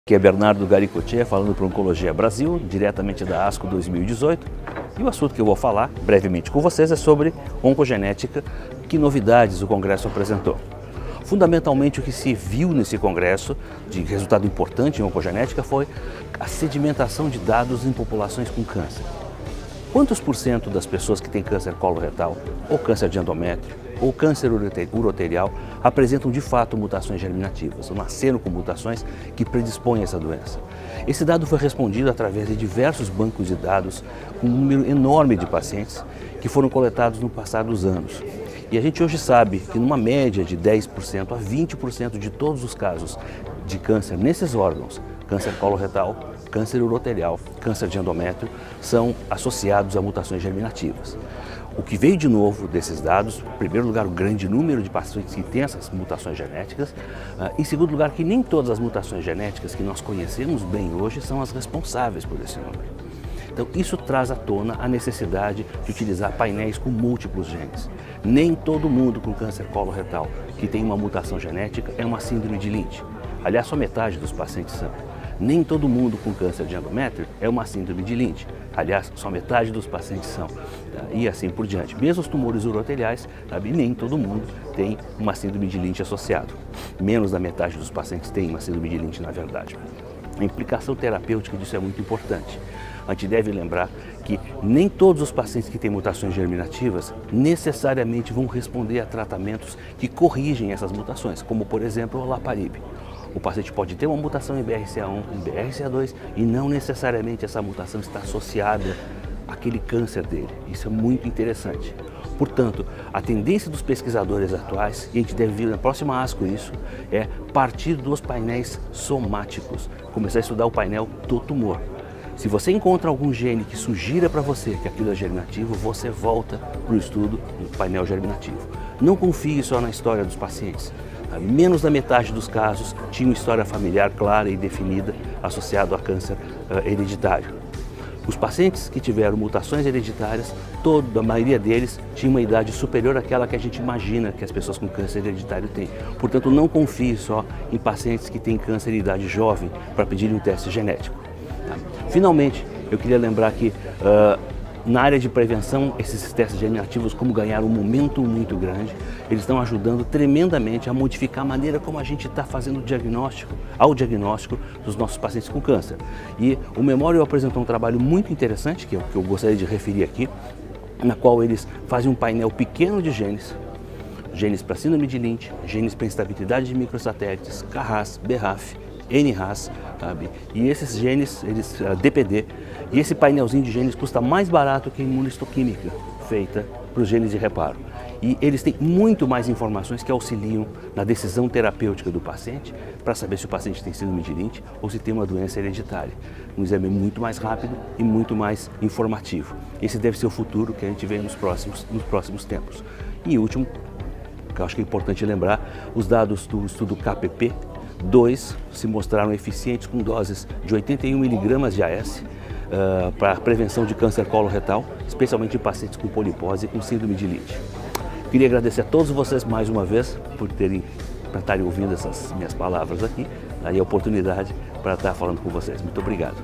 Aqui é Bernardo Garicotier falando para o Oncologia Brasil, diretamente da ASCO 2018. E o assunto que eu vou falar brevemente com vocês é sobre oncogenética. Que novidades o Congresso apresentou? Fundamentalmente o que se viu nesse Congresso, de resultado importante em oncogenética, foi a sedimentação de dados em populações com câncer. Quantos por cento das pessoas que têm câncer coloretal, ou câncer de endométrio, ou câncer uroterial apresentam de fato mutações germinativas, ou nasceram com mutações que predispõem a essa doença? Esse dado foi respondido através de diversos bancos de dados com um número enorme de pacientes que foram coletados no passar dos anos. E a gente hoje sabe que numa média de 10% a 20% de todos os casos de câncer nesses órgãos, câncer coloretal, câncer uroterial, câncer de endométrio, são associados a mutações germinativas. O que veio de novo desses dados, em primeiro lugar, o grande número de pacientes que têm essas mutações genéticas, em segundo lugar, que nem todas as mutações genéticas que nós conhecemos bem hoje são as responsáveis por esse número. Então, isso traz à tona a necessidade de utilizar painéis com múltiplos genes. Nem todo mundo com câncer coloretal que tem uma mutação genética é uma síndrome de Lynch. Aliás, só metade dos pacientes são. Nem todo mundo com câncer de endométrio é uma síndrome de Lynch. Aliás, só metade dos pacientes são. E assim por diante. Mesmo os tumores uroteliais, nem todo mundo tem uma síndrome de Lynch associado. Menos da metade dos pacientes tem uma síndrome de Lynch, na verdade. A implicação terapêutica disso é muito importante. A gente deve lembrar que nem todos os pacientes que têm mutações germinativas necessariamente vão responder a tratamentos que corrigem essas mutações, como por exemplo o olaparib. O paciente pode ter uma mutação em BRCA1, em BRCA2 e não necessariamente essa mutação está associada àquele câncer dele. Isso é muito interessante. Portanto, a tendência dos pesquisadores atuais, e a gente deve ver na próxima ASCO isso, é partir dos painéis somáticos, começar a estudar o painel do tumor. Se você encontra algum gene que sugira para você que aquilo é germinativo, você volta para o estudo do painel germinativo. Não confie só na história dos pacientes. Menos da metade dos casos tinha uma história familiar clara e definida associada a câncer hereditário. Os pacientes que tiveram mutações hereditárias, a maioria deles tinha uma idade superior àquela que a gente imagina que as pessoas com câncer hereditário têm. Portanto, não confie só em pacientes que têm câncer em idade jovem para pedir um teste genético. Finalmente, eu queria lembrar que na área de prevenção, esses testes germinativos, como ganharam um momento muito grande, eles estão ajudando tremendamente a modificar a maneira como a gente está fazendo o diagnóstico dos nossos pacientes com câncer. E o Memorial apresentou um trabalho muito interessante, que eu gostaria de referir aqui, na qual eles fazem um painel pequeno de genes para síndrome de Lynch, genes para instabilidade de microsatélites, KRAS, BRAF, NRAS, e esses genes, DPD, e esse painelzinho de genes custa mais barato que a imunohistoquímica feita para os genes de reparo. E eles têm muito mais informações que auxiliam na decisão terapêutica do paciente para saber se o paciente tem síndrome de Lynch ou se tem uma doença hereditária. Um exame muito mais rápido e muito mais informativo. Esse deve ser o futuro que a gente vê nos próximos tempos. E último, que eu acho que é importante lembrar, os dados do estudo KPP-2 se mostraram eficientes com doses de 81 mg de AS para a prevenção de câncer coloretal, especialmente em pacientes com polipose e com síndrome de Lynch. Queria agradecer a todos vocês mais uma vez por estarem ouvindo essas minhas palavras aqui, e a oportunidade para estar falando com vocês. Muito obrigado.